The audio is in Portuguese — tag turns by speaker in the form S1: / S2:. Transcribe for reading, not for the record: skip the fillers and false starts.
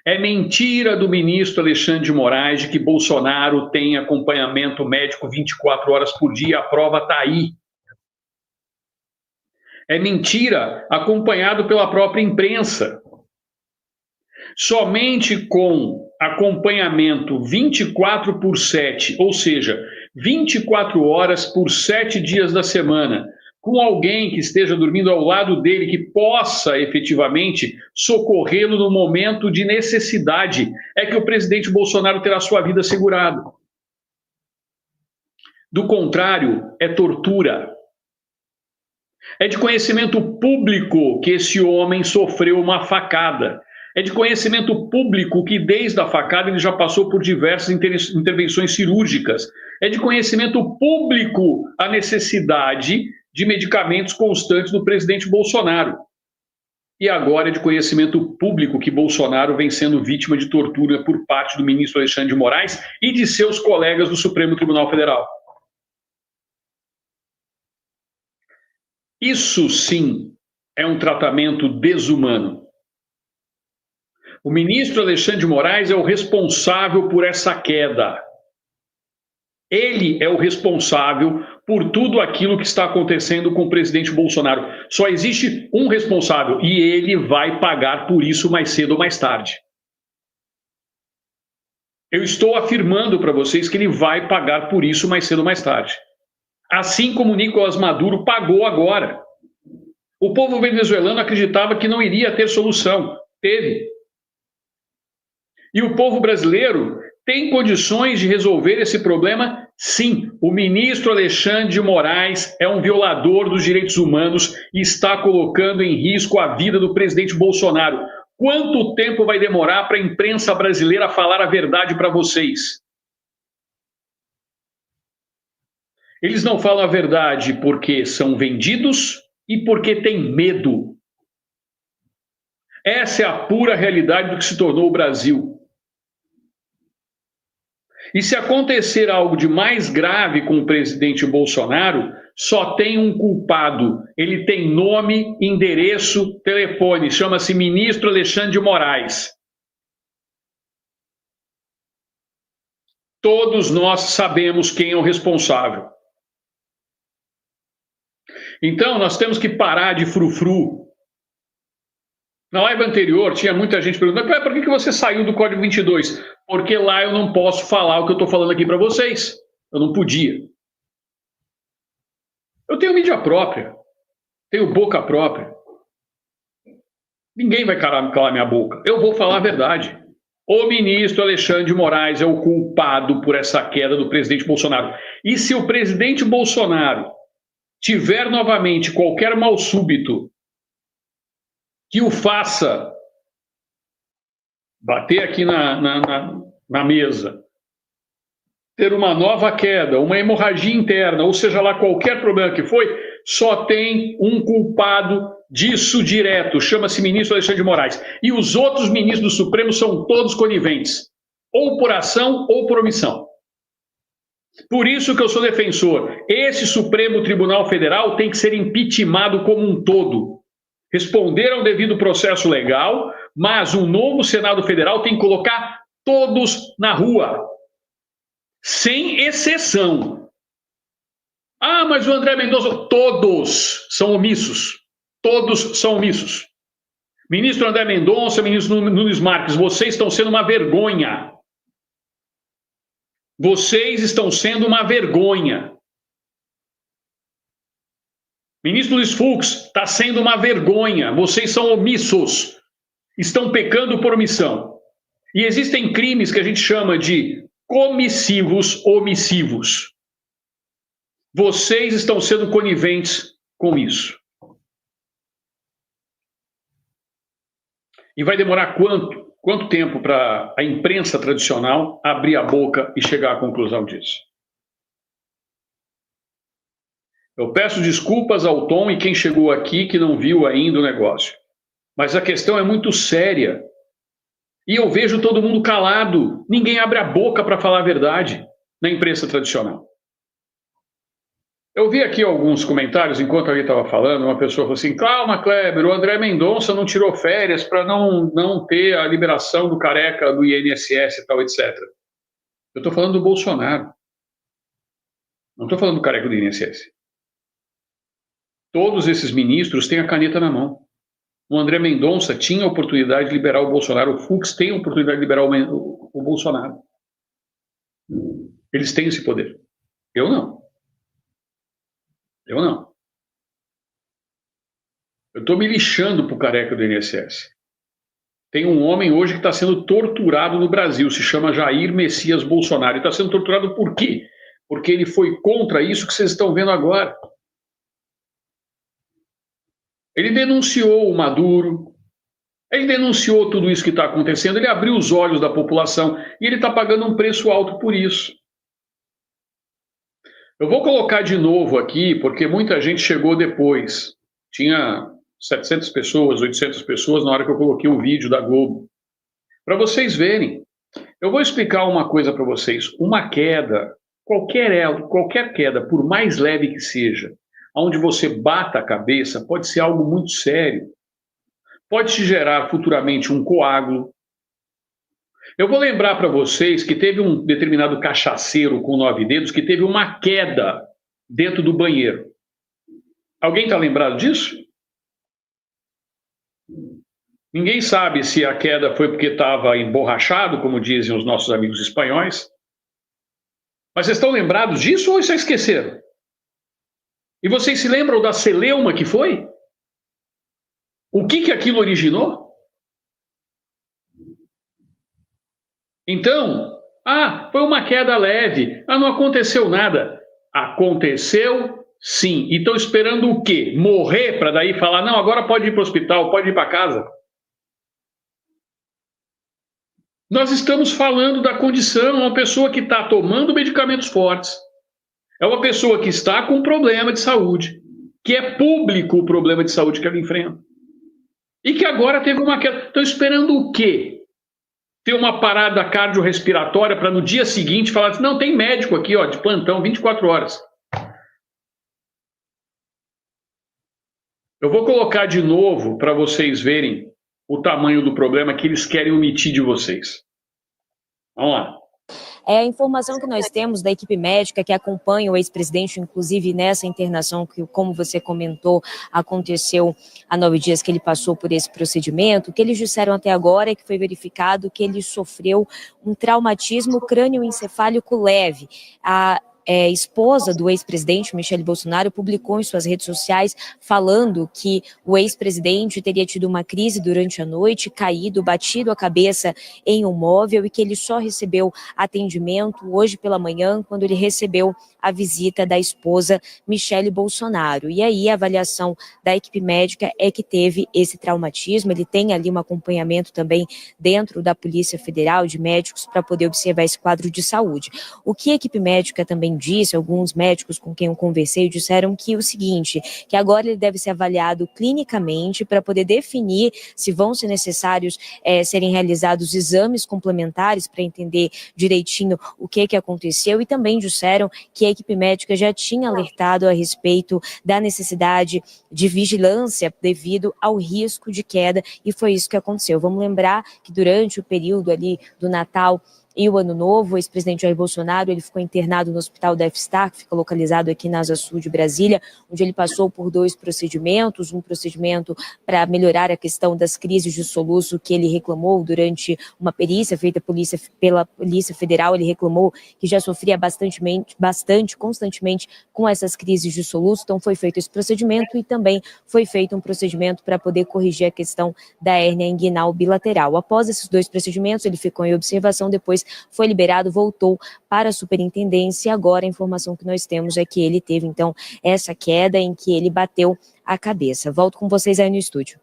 S1: É mentira do ministro Alexandre de Moraes de que Bolsonaro tem acompanhamento médico 24 horas por dia, a prova está aí. É mentira, acompanhado pela própria imprensa. Somente com acompanhamento 24/7, ou seja, 24 horas por 7 dias da semana, com alguém que esteja dormindo ao lado dele, que possa efetivamente socorrê-lo no momento de necessidade, é que o presidente Bolsonaro terá sua vida assegurada. Do contrário, é tortura. É de conhecimento público que esse homem sofreu uma facada. É de conhecimento público que, desde a facada, ele já passou por diversas intervenções cirúrgicas. É de conhecimento público a necessidade de medicamentos constantes do presidente Bolsonaro. E agora é de conhecimento público que Bolsonaro vem sendo vítima de tortura por parte do ministro Alexandre de Moraes e de seus colegas do Supremo Tribunal Federal. Isso sim é um tratamento desumano. O ministro Alexandre de Moraes é o responsável por essa queda. Ele é o responsável por tudo aquilo que está acontecendo com o presidente Bolsonaro. Só existe um responsável e ele vai pagar por isso mais cedo ou mais tarde. Eu estou afirmando para vocês que ele vai pagar por isso mais cedo ou mais tarde. Assim como Nicolás Maduro pagou agora. O povo venezuelano acreditava que não iria ter solução. Teve. E o povo brasileiro tem condições de resolver esse problema? Sim. O ministro Alexandre de Moraes é um violador dos direitos humanos e está colocando em risco a vida do presidente Bolsonaro. Quanto tempo vai demorar para a imprensa brasileira falar a verdade para vocês? Eles não falam a verdade porque são vendidos e porque têm medo. Essa é a pura realidade do que se tornou o Brasil. E se acontecer algo de mais grave com o presidente Bolsonaro, só tem um culpado. Ele tem nome, endereço, telefone. Chama-se ministro Alexandre de Moraes. Todos nós sabemos quem é o responsável. Então, nós temos que parar de frufru. Na live anterior, tinha muita gente perguntando: por que você saiu do Código 22? Porque lá eu não posso falar o que eu estou falando aqui para vocês. Eu não podia. Eu tenho mídia própria. Tenho boca própria. Ninguém vai calar minha boca. Eu vou falar a verdade. O ministro Alexandre de Moraes é o culpado por essa queda do presidente Bolsonaro. E se o presidente Bolsonaro tiver novamente qualquer mal súbito que o faça bater aqui na mesa, ter uma nova queda, uma hemorragia interna, ou seja lá qualquer problema que foi, só tem um culpado disso direto, chama-se ministro Alexandre de Moraes. E os outros ministros do Supremo são todos coniventes, ou por ação ou por omissão. Por isso que eu sou defensor. Esse Supremo Tribunal Federal tem que ser impeachmentado como um todo. Responder ao devido processo legal, mas um novo Senado Federal tem que colocar todos na rua, sem exceção. Ah, mas o André Mendonça, todos são omissos. Todos são omissos. Ministro André Mendonça, ministro Nunes Marques, vocês estão sendo uma vergonha. Vocês estão sendo uma vergonha. Ministro Luiz Fux, está sendo uma vergonha. Vocês são omissos. Estão pecando por omissão. E existem crimes que a gente chama de comissivos omissivos. Vocês estão sendo coniventes com isso. E vai demorar quanto tempo para a imprensa tradicional abrir a boca e chegar à conclusão disso? Eu peço desculpas ao Tom e quem chegou aqui que não viu ainda o negócio. Mas a questão é muito séria. E eu vejo todo mundo calado. Ninguém abre a boca para falar a verdade na imprensa tradicional. Eu vi aqui alguns comentários, enquanto alguém estava falando, uma pessoa falou assim, calma, Kleber, o André Mendonça não tirou férias para não ter a liberação do careca do INSS e tal, etc. Eu estou falando do Bolsonaro, não estou falando do careca do INSS. Todos esses ministros têm a caneta na mão. O André Mendonça tinha a oportunidade de liberar o Bolsonaro, o Fux tem a oportunidade de liberar o Bolsonaro. Eles têm esse poder. Eu não. Eu não. Eu estou me lixando para o careca do INSS. Tem um homem hoje que está sendo torturado no Brasil, se chama Jair Messias Bolsonaro. E está sendo torturado por quê? Porque ele foi contra isso que vocês estão vendo agora. Ele denunciou o Maduro, ele denunciou tudo isso que está acontecendo, ele abriu os olhos da população e ele está pagando um preço alto por isso. Eu vou colocar de novo aqui, porque muita gente chegou depois. Tinha 700 pessoas, 800 pessoas na hora que eu coloquei o vídeo da Globo. Para vocês verem. Eu vou explicar uma coisa para vocês. Uma queda, qualquer queda, por mais leve que seja, onde você bata a cabeça, pode ser algo muito sério. Pode te gerar futuramente um coágulo. Eu vou lembrar para vocês que teve um determinado cachaceiro com 9 dedos que teve uma queda dentro do banheiro. Alguém está lembrado disso? Ninguém sabe se a queda foi porque estava emborrachado, como dizem os nossos amigos espanhóis. Mas vocês estão lembrados disso ou vocês esqueceram? E vocês se lembram da celeuma que foi? O que aquilo originou? Então, foi uma queda leve, não aconteceu nada. Aconteceu sim. E estão esperando o quê? Morrer para daí falar, não, agora pode ir para o hospital, pode ir para casa. Nós estamos falando da condição, uma pessoa que está tomando medicamentos fortes, é uma pessoa que está com um problema de saúde, que é público o problema de saúde que ela enfrenta, e que agora teve uma queda. Estão esperando o quê? Ter uma parada cardiorrespiratória para no dia seguinte falar assim, não, tem médico aqui, ó, de plantão, 24 horas. Eu vou colocar de novo para vocês verem o tamanho do problema que eles querem omitir de vocês. Vamos lá.
S2: É a informação que nós temos da equipe médica que acompanha o ex-presidente, inclusive nessa internação que, como você comentou, aconteceu há 9 dias que ele passou por esse procedimento. O que eles disseram até agora é que foi verificado que ele sofreu um traumatismo crânioencefálico leve. A esposa do ex-presidente, Michele Bolsonaro, publicou em suas redes sociais falando que o ex-presidente teria tido uma crise durante a noite, caído, batido a cabeça em um móvel e que ele só recebeu atendimento hoje pela manhã, quando ele recebeu a visita da esposa Michele Bolsonaro. E aí a avaliação da equipe médica é que teve esse traumatismo, ele tem ali um acompanhamento também dentro da Polícia Federal, de médicos, para poder observar esse quadro de saúde. O que a equipe médica também disse, alguns médicos com quem eu conversei disseram que o seguinte, que agora ele deve ser avaliado clinicamente para poder definir se vão ser necessários serem realizados exames complementares para entender direitinho o que aconteceu, e também disseram que a equipe médica já tinha alertado a respeito da necessidade de vigilância devido ao risco de queda, e foi isso que aconteceu. Vamos lembrar que durante o período ali do Natal e o Ano Novo, o ex-presidente Jair Bolsonaro, ele ficou internado no Hospital da F-Star, que fica localizado aqui na Asa Sul de Brasília, onde ele passou por 2 procedimentos, um procedimento para melhorar a questão das crises de soluço que ele reclamou durante uma perícia feita pela Polícia Federal. Ele reclamou que já sofria constantemente com essas crises de soluço, então foi feito esse procedimento e também foi feito um procedimento para poder corrigir a questão da hérnia inguinal bilateral. Após esses 2 procedimentos, ele ficou em observação, depois foi liberado, voltou para a superintendência, e agora a informação que nós temos é que ele teve, então, essa queda em que ele bateu a cabeça. Volto com vocês aí no estúdio.